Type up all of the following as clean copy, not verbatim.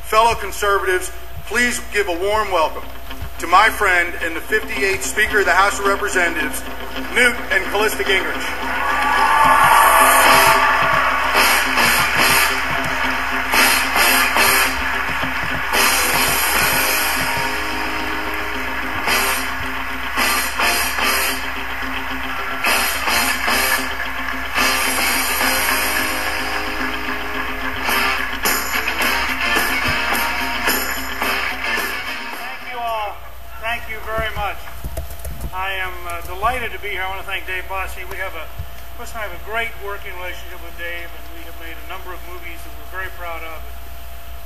fellow conservatives, please give a warm welcome to my friend and the 58th Speaker of the House of Representatives, Newt and Callista Gingrich. Thank you very much. I am delighted to be here. I want to thank Dave Bossie. Chris and I have a great working relationship with Dave, and we have made a number of movies that we're very proud of.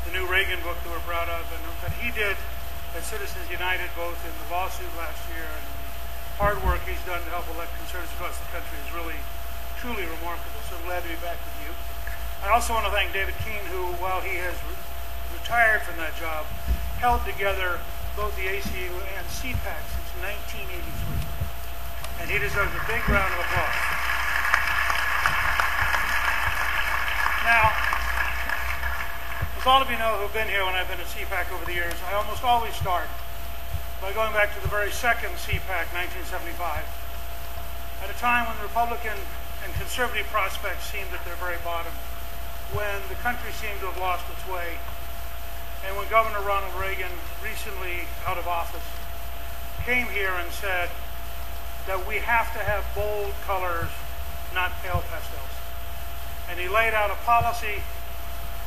The new Reagan book that we're proud of, and what he did at Citizens United, both in the lawsuit last year and the hard work he's done to help elect conservatives across the country is really, truly remarkable. So I'm glad to be back with you. I also want to thank David Keene, who, while he has retired from that job, held together both the ACU and CPAC since 1983. And he deserves a big round of applause. Now, as all of you know who've been here when I've been at CPAC over the years, I almost always start by going back to the very second CPAC, 1975, at a time when the Republican and conservative prospects seemed at their very bottom, when the country seemed to have lost its way, and when Governor Ronald Reagan, recently out of office, came here and said that we have to have bold colors, not pale pastels. And he laid out a policy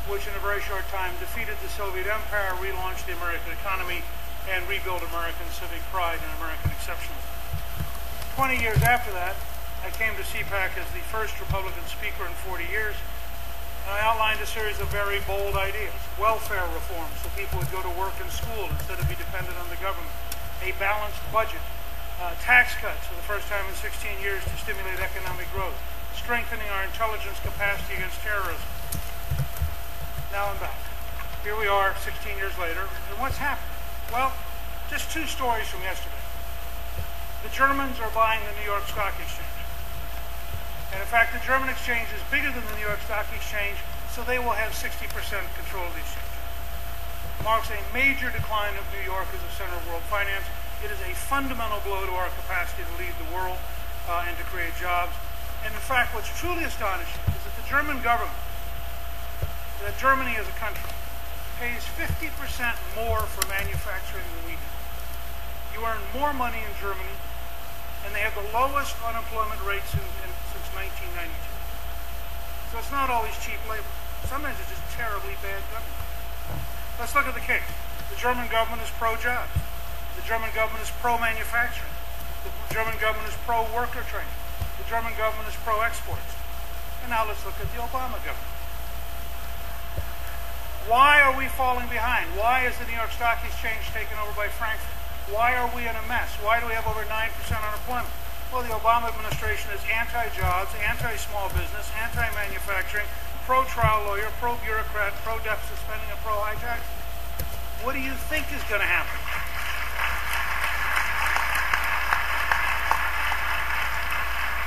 which in a very short time defeated the Soviet Empire, relaunched the American economy, and rebuilt American civic pride and American exceptionalism. 20 years after that, I came to CPAC as the first Republican speaker in 40 years, and I outlined a series of very bold ideas. Welfare reform, so people would go to work and school instead of be dependent on the government. A balanced budget. Tax cuts for the first time in 16 years to stimulate economic growth. Strengthening our intelligence capacity against terrorism. Now I'm back. Here we are 16 years later, and what's happened? Well, just two stories from yesterday. The Germans are buying the New York Stock Exchange. And in fact, the German exchange is bigger than the New York Stock Exchange, so they will have 60% control of the exchange. It marks a major decline of New York as a center of world finance. It is a fundamental blow to our capacity to lead the world and to create jobs. And in fact, what's truly astonishing is that the German government, that Germany as a country, pays 50% more for manufacturing than we do. You earn more money in Germany, and they have the lowest unemployment rate since 1992. So it's not always cheap labor. Sometimes it's just terribly bad government. Let's look at the case. The German government is pro-jobs. The German government is pro-manufacturing. The German government is pro-worker training. The German government is pro-exports. And now let's look at the Obama government. Why are we falling behind? Why is the New York Stock Exchange taken over by Frankfurt? Why are we in a mess? Why do we have over 9% unemployment? Well, the Obama administration is anti-jobs, anti-small business, anti-manufacturing, pro-trial lawyer, pro-bureaucrat, pro-deficit spending, and pro-high taxes. What do you think is going to happen?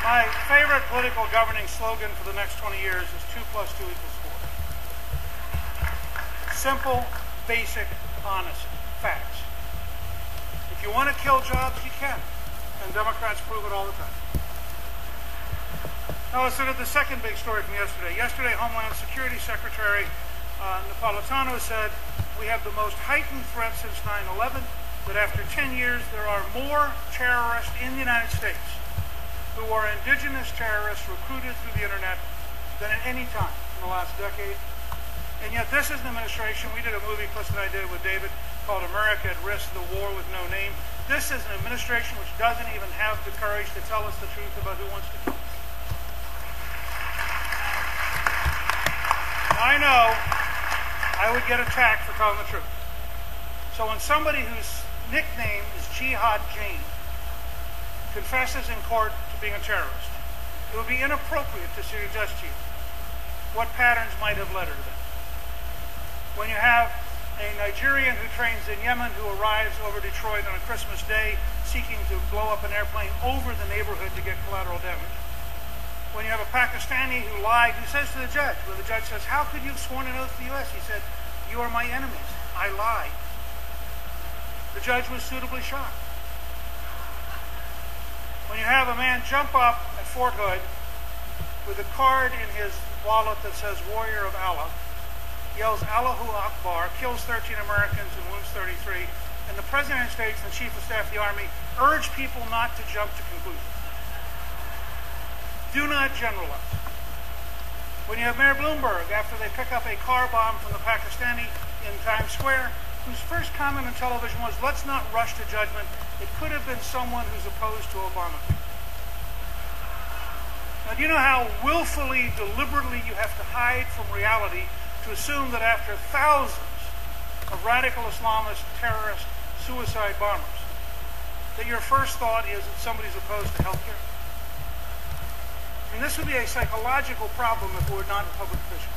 My favorite political governing slogan for the next 20 years is 2 + 2 = 4. Simple, basic, honest facts. If you want to kill jobs, you can. And Democrats prove it all the time. Now let's look at the second big story from yesterday. Yesterday, Homeland Security Secretary Napolitano said we have the most heightened threat since 9/11, that after 10 years there are more terrorists in the United States who are indigenous terrorists recruited through the internet than at any time in the last decade. And yet this is an administration, we did a movie, Chris and I did with David, called America at Risk, the War with No Name. This is an administration which doesn't even have the courage to tell us the truth about who wants to kill us. Now, I know I would get attacked for telling the truth. So when somebody whose nickname is Jihad James confesses in court to being a terrorist, it would be inappropriate to suggest to you what patterns might have led her to that. When you have a Nigerian who trains in Yemen who arrives over Detroit on a Christmas day seeking to blow up an airplane over the neighborhood to get collateral damage. When you have a Pakistani who lied, who says to the judge, when the judge says, how could you have sworn an oath to the U.S.? He said, You are my enemies. I lied. The judge was suitably shocked. When you have a man jump up at Fort Hood with a card in his wallet that says Warrior of Allah, yells Allahu Akbar, kills 13 Americans and wounds 33, and the President of the United States and the Chief of Staff of the Army urge people not to jump to conclusions. Do not generalize. When you have Mayor Bloomberg, after they pick up a car bomb from the Pakistani in Times Square, whose first comment on television was, let's not rush to judgment. It could have been someone who's opposed to Obama. Now, do you know how willfully, deliberately you have to hide from reality to assume that after thousands of radical Islamist, terrorist, suicide bombers, that your first thought is that somebody's opposed to health care? I mean, this would be a psychological problem if we were not a public official.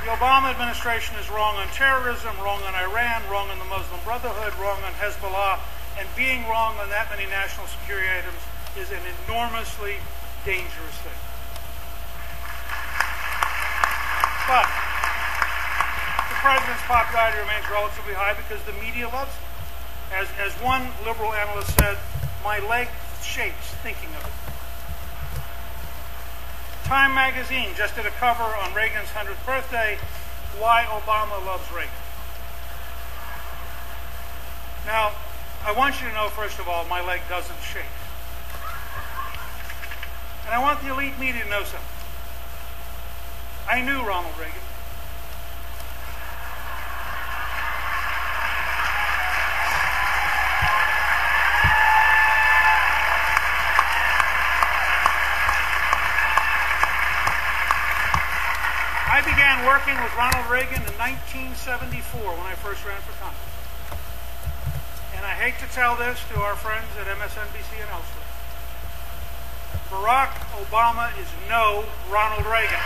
The Obama administration is wrong on terrorism, wrong on Iran, wrong on the Muslim Brotherhood, wrong on Hezbollah, and being wrong on that many national security items is an enormously dangerous thing. But the president's popularity remains relatively high because the media loves him. As one liberal analyst said, my leg shakes thinking of it. Time magazine just did a cover on Reagan's 100th birthday, Why Obama Loves Reagan. Now, I want you to know, first of all, my leg doesn't shake. And I want the elite media to know something. I knew Ronald Reagan. I began working with Ronald Reagan in 1974 when I first ran for Congress. And I hate to tell this to our friends at MSNBC and elsewhere. Barack Obama is no Ronald Reagan.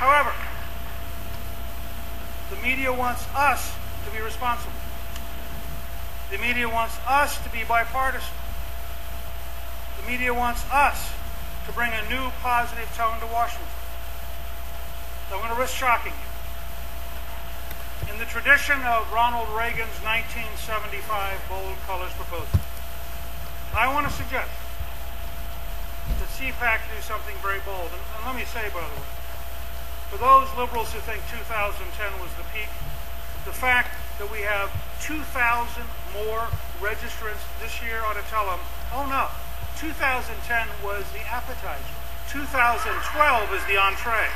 However, the media wants us to be responsible. The media wants us to be bipartisan. The media wants us to bring a new positive tone to Washington. So I'm going to risk shocking you. In the tradition of Ronald Reagan's 1975 bold colors proposal, I want to suggest that CPAC do something very bold. And let me say, by the way, for those liberals who think 2010 was the peak, the fact that we have 2,000 more registrants this year ought to tell them, oh no, 2010 was the appetizer. 2012 is the entree.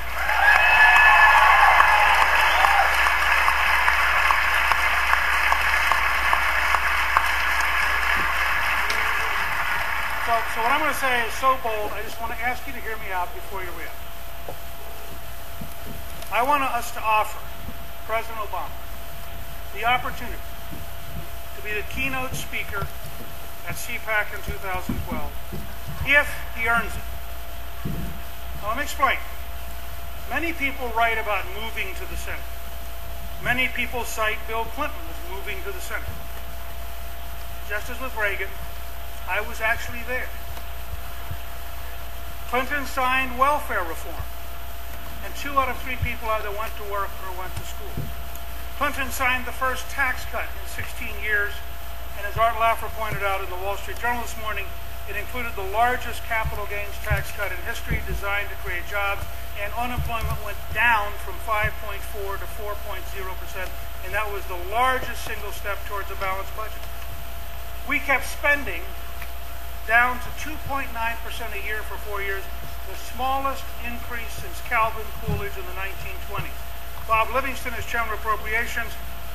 So what I'm going to say is so bold, I just want to ask you to hear me out before you react. I want us to offer President Obama the opportunity to be the keynote speaker at CPAC in 2012 if he earns it. Now, let me explain. Many people write about moving to the Senate. Many people cite Bill Clinton as moving to the Senate. Just as with Reagan, I was actually there. Clinton signed welfare reform, and 2 out of 3 people either went to work or went to school. Clinton signed the first tax cut in 16 years, and as Art Laffer pointed out in the Wall Street Journal this morning, it included the largest capital gains tax cut in history designed to create jobs, and unemployment went down from 5.4 to 4.0%, and that was the largest single step towards a balanced budget. We kept spending down to 2.9% a year for 4 years, the smallest increase since Calvin Coolidge in the 1920s. Bob Livingston, as Chairman of Appropriations,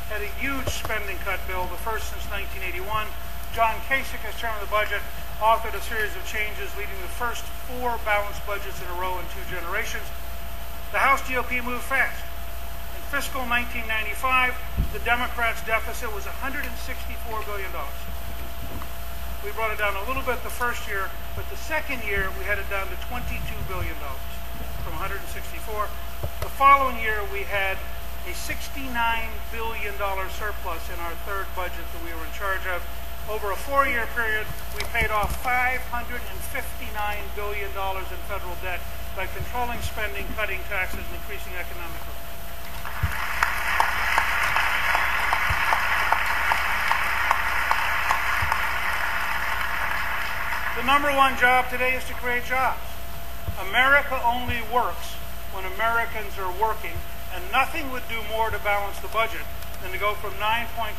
had a huge spending cut bill, the first since 1981. John Kasich, as Chairman of the Budget, authored a series of changes leading the first 4 balanced budgets in a row in 2 generations. The House GOP moved fast. In fiscal 1995, the Democrats' deficit was $164 billion. We brought it down a little bit the first year, but the second year we had it down to $22 billion from 164. The following year we had a $69 billion surplus in our third budget that we were in charge of. Over a 4-year period, we paid off $559 billion in federal debt by controlling spending, cutting taxes, and increasing economic growth. The number one job today is to create jobs. America only works when Americans are working, and nothing would do more to balance the budget than to go from 9.2%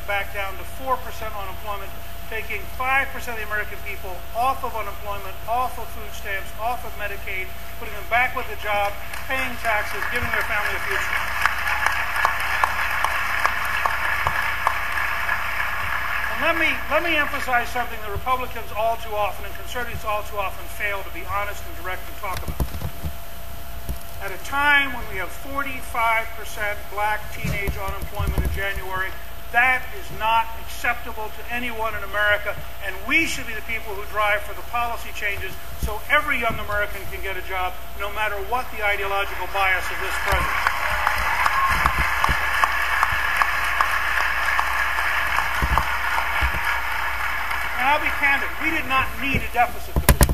back down to 4% unemployment, taking 5% of the American people off of unemployment, off of food stamps, off of Medicaid, putting them back with a job, paying taxes, giving their family a future. And let me emphasize something that Republicans all too often and conservatives all too often fail to be honest and direct and talk about. At a time when we have 45% black teenage unemployment in January, that is not acceptable to anyone in America, and we should be the people who drive for the policy changes so every young American can get a job, no matter what the ideological bias of this president. And I'll be candid, we did not need a deficit commission.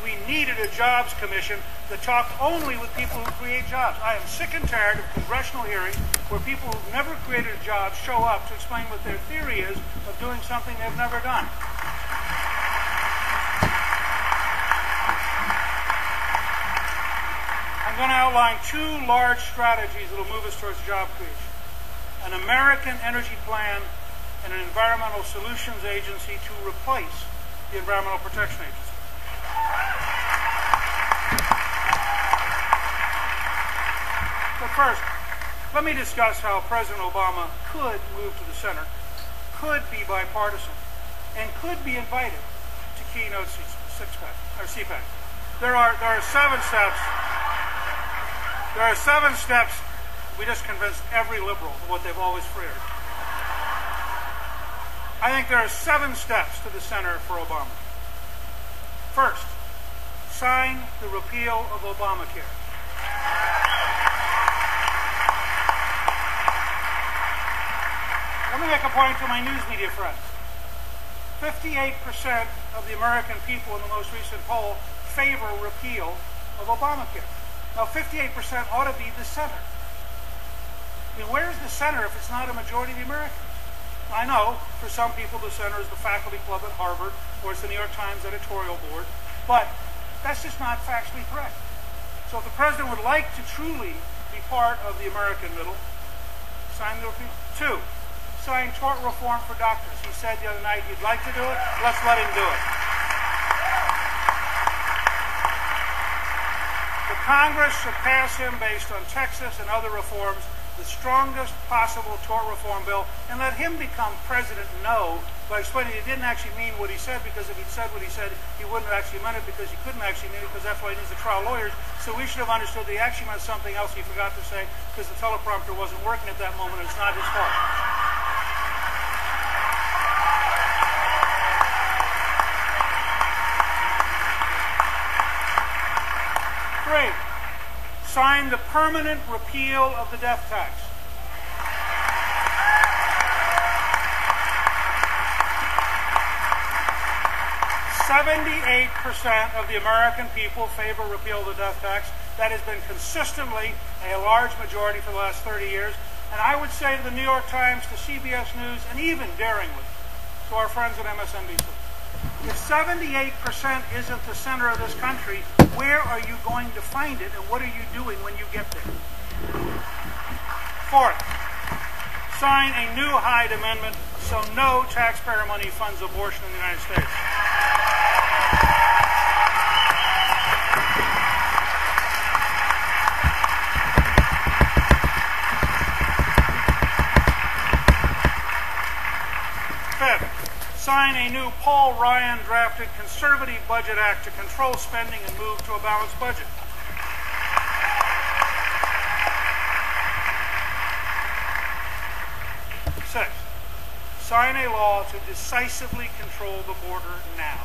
We needed a jobs commission that talked only with people who create jobs. I am sick and tired of congressional hearings where people who've never created a job show up to explain what their theory is of doing something they've never done. I'm going to outline 2 large strategies that will move us towards job creation: an American energy plan and an environmental solutions agency to replace the Environmental Protection Agency. But first, let me discuss how President Obama could move to the center, could be bipartisan, and could be invited to keynote CPAC. There are 7 steps. There are 7 steps. We just convinced every liberal of what they've always feared. I think there are 7 steps to the center for Obama. First, sign the repeal of Obamacare. Let me make a point to my news media friends. 58% of the American people in the most recent poll favor repeal of Obamacare. Now, 58% ought to be the center. I mean, where's the center if it's not a majority of the Americans? I know, for some people, the center is the faculty club at Harvard, or it's the New York Times editorial board, but that's just not factually correct. So if the president would like to truly be part of the American middle, sign the repeal. 2, sign tort reform for doctors. He said the other night he'd like to do it. Let's let him do it. The Congress should pass him, based on Texas and other reforms, the strongest possible tort reform bill, and let him become president by explaining he didn't actually mean what he said, because if he'd said what he said, he wouldn't have actually meant it, because he couldn't actually mean it, because that's why he needs the trial lawyers. So we should have understood that he actually meant something else he forgot to say, because the teleprompter wasn't working at that moment, and it's not his fault. Three, sign the permanent repeal of the death tax. 78% of the American people favor repeal of the death tax. That has been consistently a large majority for the last 30 years. And I would say to the New York Times, to CBS News, and even daringly to our friends at MSNBC, if 78% isn't the center of this country, where are you going to find it, and what are you doing when you get there? Fourth, sign a new Hyde Amendment so no taxpayer money funds abortion in the United States. Fifth, sign a new Paul Ryan-drafted Conservative Budget Act to control spending and move to a balanced budget. 6, sign a law to decisively control the border now.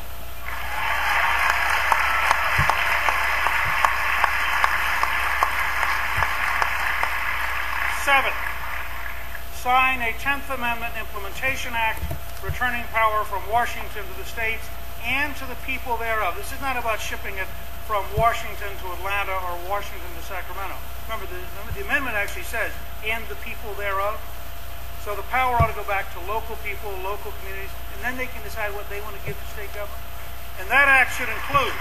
7, sign a 10th Amendment Implementation Act returning power from Washington to the states and to the people thereof. This is not about shipping it from Washington to Atlanta or Washington to Sacramento. Remember, the amendment actually says, and the people thereof. So the power ought to go back to local people, local communities, and then they can decide what they want to give to state government. And that act should include,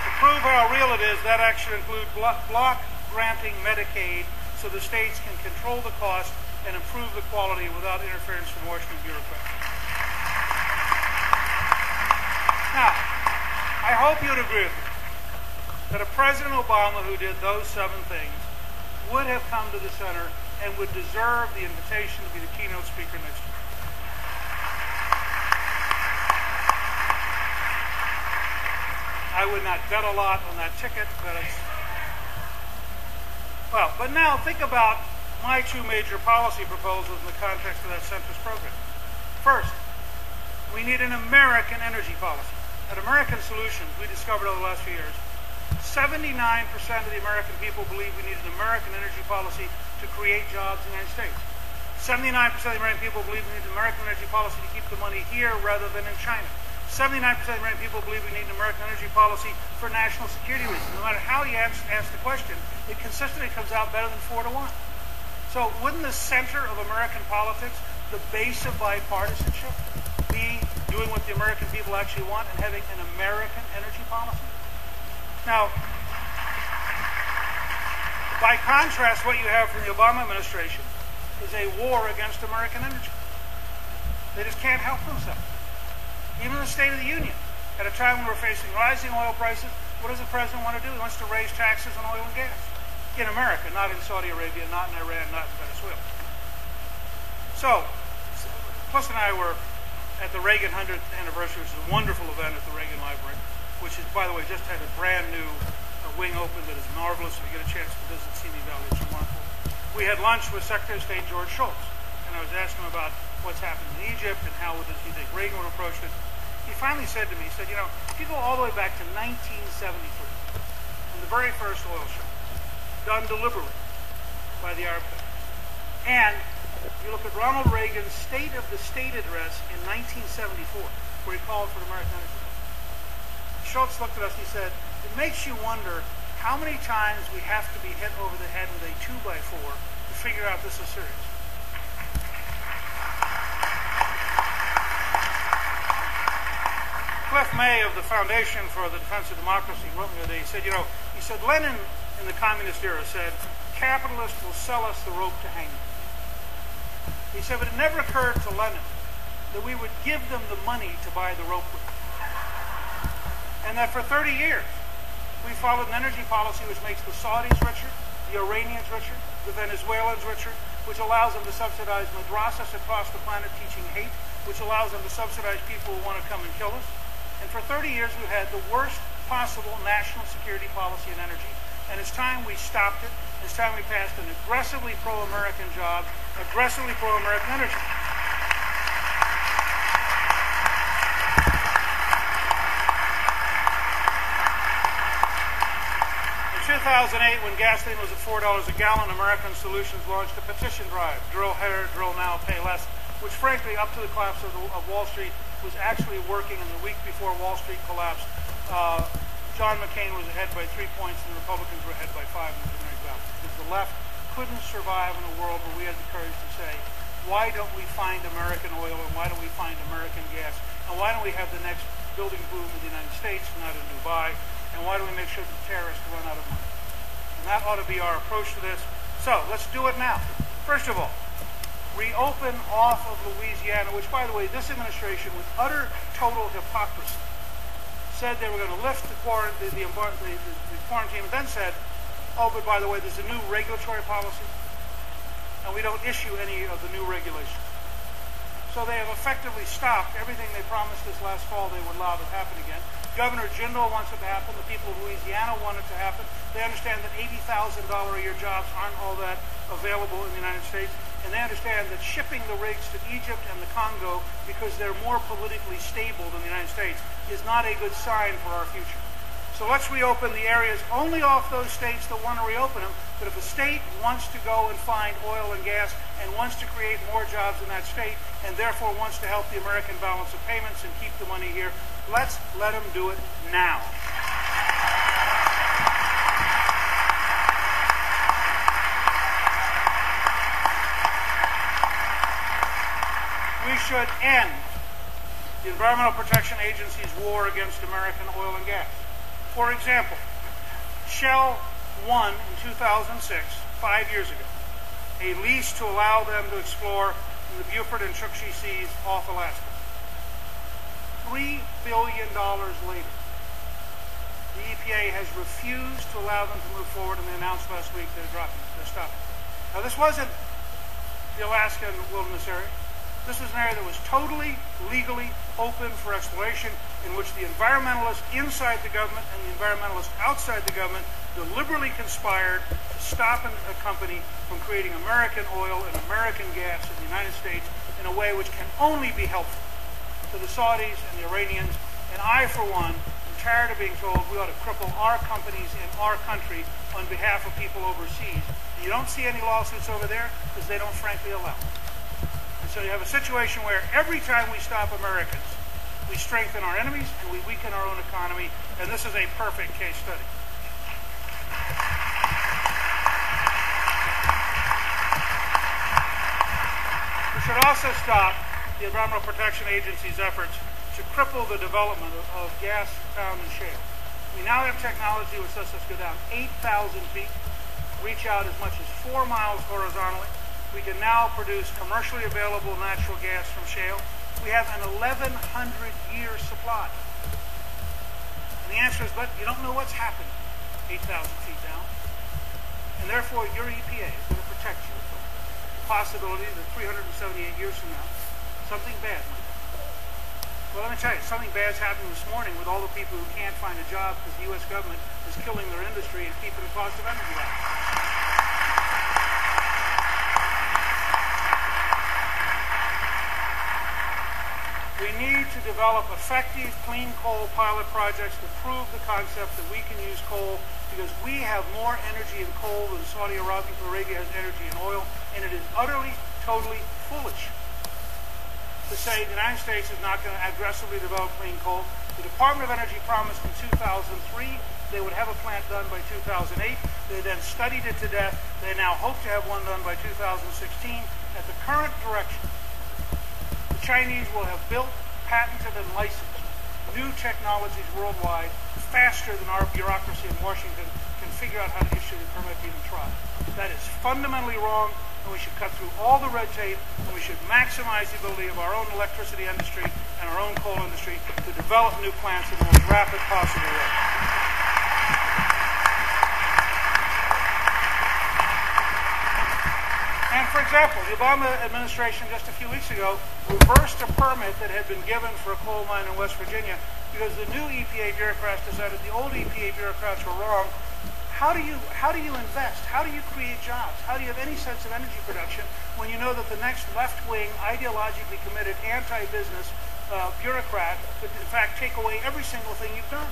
to prove how real it is, that act should include block granting Medicaid so the states can control the cost and improve the quality without interference from Washington bureaucrats. Now, I hope you'd agree with me that a President Obama who did those 7 things would have come to the center and would deserve the invitation to be the keynote speaker next year. I would not bet a lot on that ticket, but it's... Well, but now think about my 2 major policy proposals in the context of that centrist program. First, we need an American energy policy. At American Solutions, we discovered over the last few years, 79% of the American people believe we need an American energy policy to create jobs in the United States. 79% of the American people believe we need an American energy policy to keep the money here rather than in China. 79% of the American people believe we need an American energy policy for national security reasons. No matter how you ask the question, it consistently comes out better than 4 to 1. So wouldn't the center of American politics, the base of bipartisanship, be doing what the American people actually want and having an American energy policy? Now, by contrast, what you have from the Obama administration is a war against American energy. They just can't help themselves. Even the State of the Union, at a time when we're facing rising oil prices, what does the president want to do? He wants to raise taxes on oil and gas. In America, not in Saudi Arabia, not in Iran, not in Venezuela. So, Plus and I were at the Reagan 100th anniversary, which is a wonderful event at the Reagan Library, which is, by the way, just had a brand new wing open that is marvelous. If you get a chance to visit Simi Valley, it's wonderful. We had lunch with Secretary of State George Shultz, and I was asking him about what's happened in Egypt and how does he think Reagan would approach it. He finally said to me, he said, you know, if you go all the way back to 1973, in the very first oil show, done deliberately by the Arab government, and you look at Ronald Reagan's State of the State address in 1974, where he called for the American energy. Schultz looked at us and he said, it makes you wonder how many times we have to be hit over the head with a 2x4 to figure out this is serious. Cliff May of the Foundation for the Defense of Democracy wrote me today. He said, you know, Lenin in the communist era said, capitalists will sell us the rope to hang them. He said, but it never occurred to Lenin that we would give them the money to buy the rope with. And that for 30 years, we followed an energy policy which makes the Saudis richer, the Iranians richer, the Venezuelans richer, which allows them to subsidize madrasas across the planet teaching hate, which allows them to subsidize people who want to come and kill us. And for 30 years, we've had the worst possible national security policy in energy. And it's time we stopped it. It's time we passed an aggressively pro-American job, aggressively pro-American energy. In 2008, when gasoline was at $4 a gallon, American Solutions launched a petition drive, drill harder, drill now, pay less, which frankly, up to the collapse of Wall Street, was actually working. In the week before Wall Street collapsed, John McCain was ahead by 3 points and the Republicans were ahead by 5 in the preliminary ballot. Because the left couldn't survive in a world where we had the courage to say, why don't we find American oil and why don't we find American gas? And why don't we have the next building boom in the United States, not in Dubai? And why don't we make sure the terrorists run out of money? And that ought to be our approach to this. So let's do it now. First of all, reopen off of Louisiana, which, by the way, this administration, with utter total hypocrisy, said they were going to lift the quarantine, and then said, oh, but by the way, there's a new regulatory policy, and we don't issue any of the new regulations. So they have effectively stopped everything they promised this last fall they would allow to happen again. Governor Jindal wants it to happen. The people of Louisiana want it to happen. They understand that $80,000 a year jobs aren't all that available in the United States, and they understand that shipping the rigs to Egypt and the Congo, because they're more politically stable than the United States, is not a good sign for our future. So let's reopen the areas only off those states that want to reopen them. But if a state wants to go and find oil and gas and wants to create more jobs in that state and therefore wants to help the American balance of payments and keep the money here, let's let them do it now. We should end the Environmental Protection Agency's war against American oil and gas. For example, Shell won in 2006, 5 years ago, a lease to allow them to explore in the Beaufort and Chukchi Seas off Alaska. $3 billion later, the EPA has refused to allow them to move forward, and they announced last week they're dropping it, they're stopping it. Now, this wasn't the Alaskan wilderness area. This was an area that was totally, legally open for exploration, in which the environmentalists inside the government and the environmentalists outside the government deliberately conspired to stop a company from creating American oil and American gas in the United States in a way which can only be helpful to the Saudis and the Iranians. And I, for one, am tired of being told we ought to cripple our companies in our country on behalf of people overseas. You don't see any lawsuits over there because they don't frankly allow it. And so you have a situation where every time we stop Americans, we strengthen our enemies and we weaken our own economy, and this is a perfect case study. We should also stop the Environmental Protection Agency's efforts to cripple the development of gas found in shale. We now have technology which lets us go down 8,000 feet, reach out as much as 4 miles horizontally. We can now produce commercially available natural gas from shale. We have an 1,100-year supply. And the answer is, but you don't know what's happened 8,000 feet down. And therefore, your EPA is going to protect you from the possibility that 378 years from now, something bad might happen. Well, let me tell you, something bad's happening this morning with all the people who can't find a job because the U.S. government is killing their industry and keeping the cost of energy up. We need to develop effective clean coal pilot projects to prove the concept that we can use coal, because we have more energy in coal than Saudi Arabia has energy in oil, and it is utterly, totally foolish to say the United States is not going to aggressively develop clean coal. The Department of Energy promised in 2003 they would have a plant done by 2008. They then studied it to death. They now hope to have one done by 2016. At the current direction, Chinese will have built, patented, and licensed new technologies worldwide faster than our bureaucracy in Washington can figure out how to issue the permit to even try. That is fundamentally wrong, and we should cut through all the red tape, and we should maximize the ability of our own electricity industry and our own coal industry to develop new plants in the most rapid possible way. And for example, the Obama administration just a few weeks ago reversed a permit that had been given for a coal mine in West Virginia because the new EPA bureaucrats decided the old EPA bureaucrats were wrong. How do you invest? How do you create jobs? How do you have any sense of energy production when you know that the next left-wing, ideologically committed, anti-business bureaucrat could in fact take away every single thing you've done?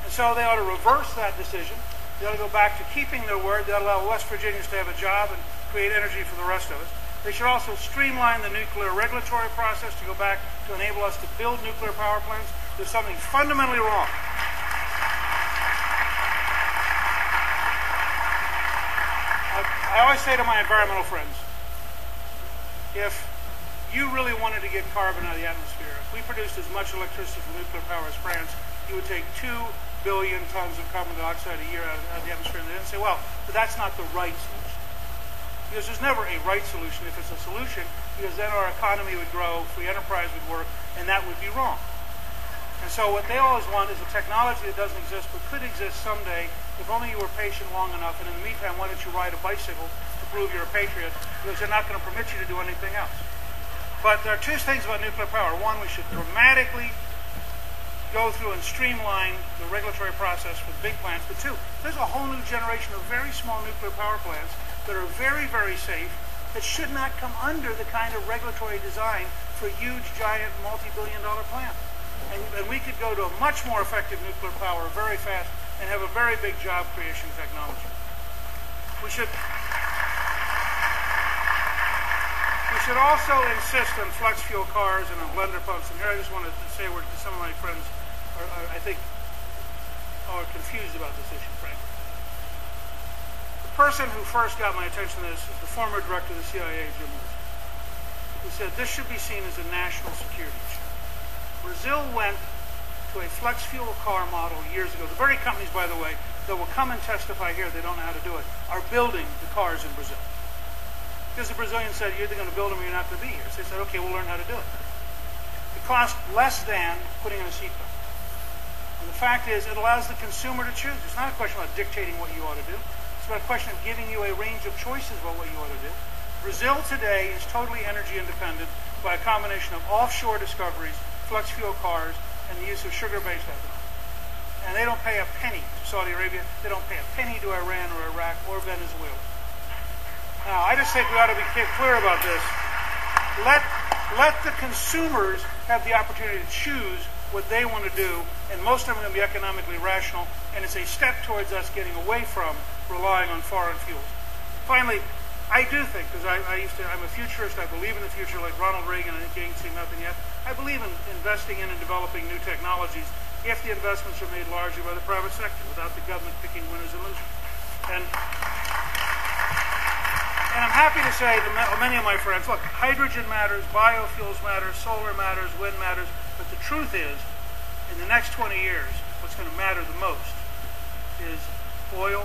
And so they ought to reverse that decision. They ought to go back to keeping their word. They ought to allow West Virginians to have a job and create energy for the rest of us. They should also streamline the nuclear regulatory process to go back to enable us to build nuclear power plants. There's something fundamentally wrong. I always say to my environmental friends, if you really wanted to get carbon out of the atmosphere, if we produced as much electricity from nuclear power as France, you would take 2 billion tons of carbon dioxide a year out of the atmosphere. And they didn't say, well, but that's not the right solution. Because there's never a right solution if it's a solution, because then our economy would grow, free enterprise would work, and that would be wrong. And so what they always want is a technology that doesn't exist but could exist someday if only you were patient long enough. And in the meantime, why don't you ride a bicycle to prove you're a patriot, because they're not going to permit you to do anything else. But there are two things about nuclear power. One, we should dramatically go through and streamline the regulatory process for the big plants. But two, there's a whole new generation of very small nuclear power plants that are very, very safe, that should not come under the kind of regulatory design for a huge, giant, multi-billion-dollar plant. And we could go to a much more effective nuclear power very fast and have a very big job creation technology. We should also insist on flex fuel cars and on blender pumps. And here I just want to say a word to some of my friends I think are confused about this issue, frankly. The person who first got my attention to this is the former director of the CIA, Jim Wilson, who said this should be seen as a national security issue. Brazil went to a flex fuel car model years ago. The very companies, by the way, that will come and testify here, they don't know how to do it, are building the cars in Brazil. Because the Brazilians said, you're either going to build them or you're not going to be here. So they said, okay, we'll learn how to do it. It costs less than putting in a seatbelt. And the fact is, it allows the consumer to choose. It's not a question about dictating what you ought to do. It's about a question of giving you a range of choices about what you ought to do. Brazil today is totally energy independent by a combination of offshore discoveries, flex fuel cars, and the use of sugar-based ethanol. And they don't pay a penny to Saudi Arabia. They don't pay a penny to Iran or Iraq or Venezuela. Now, I just think we ought to be clear about this. Let the consumers have the opportunity to choose what they want to do, and most of them are going to be economically rational, and it's a step towards us getting away from relying on foreign fuels. Finally, I do think, because I'm a futurist, I believe in the future like Ronald Reagan, I think he ain't seen nothing yet. I believe in investing in and developing new technologies if the investments are made largely by the private sector, without the government picking winners and losers. And I'm happy to say to many of my friends, look, hydrogen matters, biofuels matter, solar matters, wind matters, but the truth is, in the next 20 years, what's going to matter the most is oil,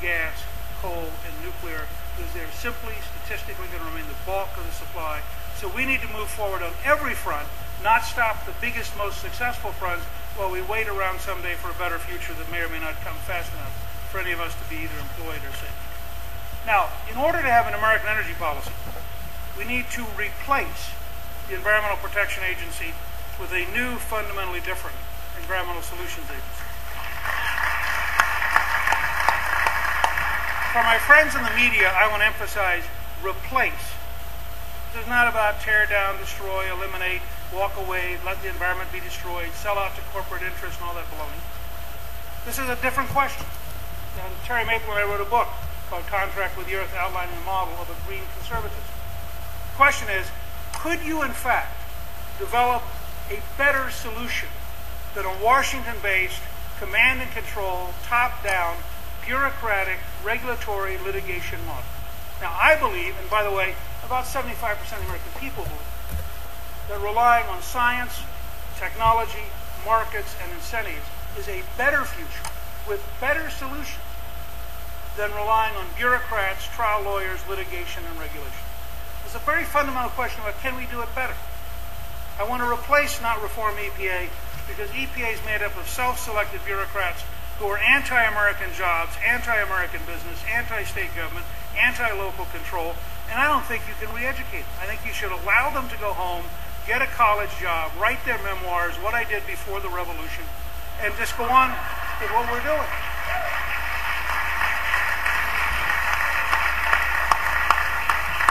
gas, coal, and nuclear, because they're simply statistically going to remain the bulk of the supply. So we need to move forward on every front, not stop the biggest, most successful fronts while we wait around someday for a better future that may or may not come fast enough for any of us to be either employed or safe. Now, in order to have an American energy policy, we need to replace the Environmental Protection Agency with a new, fundamentally different Environmental Solutions Agency. For my friends in the media, I want to emphasize replace. This is not about tear down, destroy, eliminate, walk away, let the environment be destroyed, sell out to corporate interests and all that baloney. This is a different question. Terry Maple and I wrote a book called Contract with the Earth, outlining the model of a green conservatism. The question is, could you in fact develop a better solution than a Washington-based, command and control, top-down, bureaucratic, regulatory litigation model? Now, I believe, and by the way, about 75% of American people believe, that relying on science, technology, markets, and incentives is a better future with better solutions than relying on bureaucrats, trial lawyers, litigation, and regulation. It's a very fundamental question about can we do it better? I want to replace, not reform EPA, because EPA is made up of self-selected bureaucrats who are anti-American jobs, anti-American business, anti-state government, anti-local control, and I don't think you can re-educate them. I think you should allow them to go home, get a college job, write their memoirs, what I did before the revolution, and just go on with what we're doing.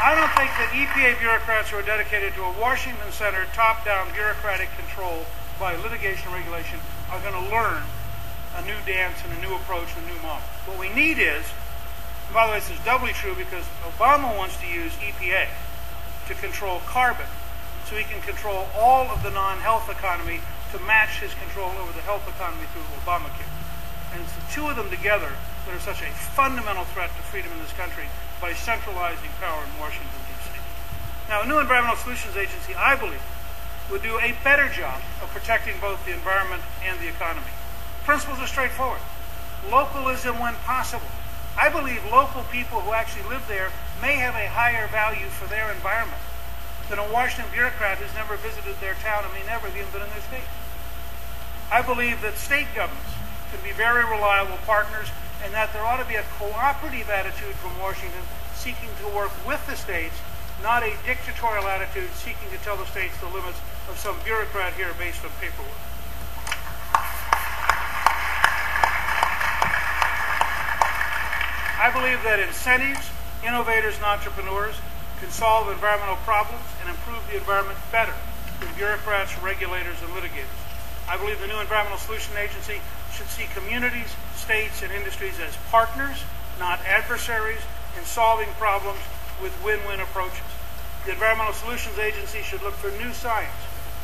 I don't think that EPA bureaucrats who are dedicated to a Washington-centered, top-down bureaucratic control by litigation and regulation are going to learn a new dance and a new approach and a new model. What we need is, and by the way, this is doubly true because Obama wants to use EPA to control carbon so he can control all of the non-health economy to match his control over the health economy through Obamacare. And it's the two of them together that are such a fundamental threat to freedom in this country by centralizing power in Washington, D.C. Now, a new Environmental Solutions Agency, I believe, would do a better job of protecting both the environment and the economy. Principles are straightforward. Localism when possible. I believe local people who actually live there may have a higher value for their environment than a Washington bureaucrat who's never visited their town and may never have even been in their state. I believe that state governments can be very reliable partners and that there ought to be a cooperative attitude from Washington seeking to work with the states, not a dictatorial attitude seeking to tell the states the limits of some bureaucrat here based on paperwork. I believe that incentives Innovators and entrepreneurs can solve environmental problems and improve the environment better than bureaucrats, regulators, and litigators. I believe the new Environmental Solution Agency should see communities, states, and industries as partners, not adversaries, in solving problems with win-win approaches. The Environmental Solutions Agency should look for new science,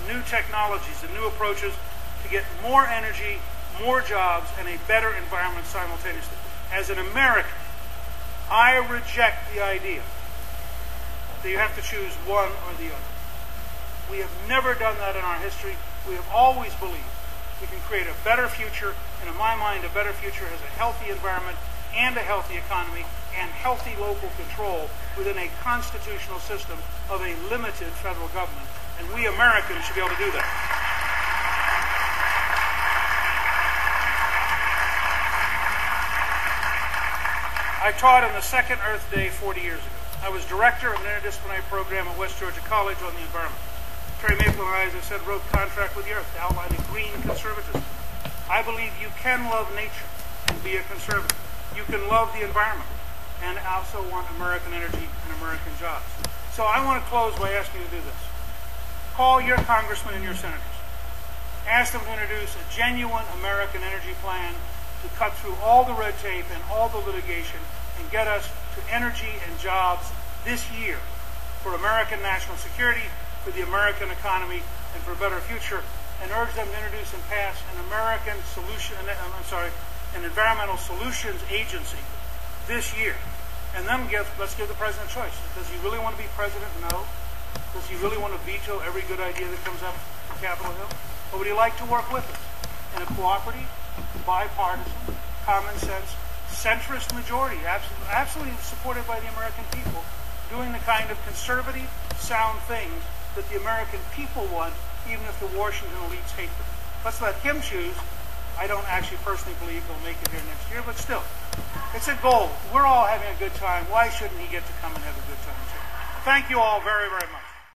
new technologies, and new approaches to get more energy, more jobs, and a better environment simultaneously. As an American, I reject the idea that you have to choose one or the other. We have never done that in our history. We have always believed we can create a better future, and in my mind, a better future has a healthy environment and a healthy economy and healthy local control within a constitutional system of a limited federal government. And we Americans should be able to do that. I taught on the second Earth Day 40 years ago. I was director of an interdisciplinary program at West Georgia College on the environment. Terry Maple and I, as I said, wrote Contract with the Earth, outlining green conservatism. I believe you can love nature and be a conservative. You can love the environment and also want American energy and American jobs. So I want to close by asking you to do this. Call your congressmen and your senators. Ask them to introduce a genuine American energy plan to cut through all the red tape and all the litigation and get us to energy and jobs this year for American national security, for the American economy, and for a better future, and urge them to introduce and pass an an Environmental Solutions Agency this year. And then let's give the president a choice. Does he really want to be president? No. Does he really want to veto every good idea that comes up from Capitol Hill? Or would he like to work with us in a cooperative, bipartisan, common sense, centrist majority, absolutely supported by the American people, doing the kind of conservative, sound things that the American people want, even if the Washington elites hate them? Let's let him choose. I don't actually personally believe he'll make it here next year, but still, it's a goal. We're all having a good time. Why shouldn't he get to come and have a good time too? Thank you all very, very much.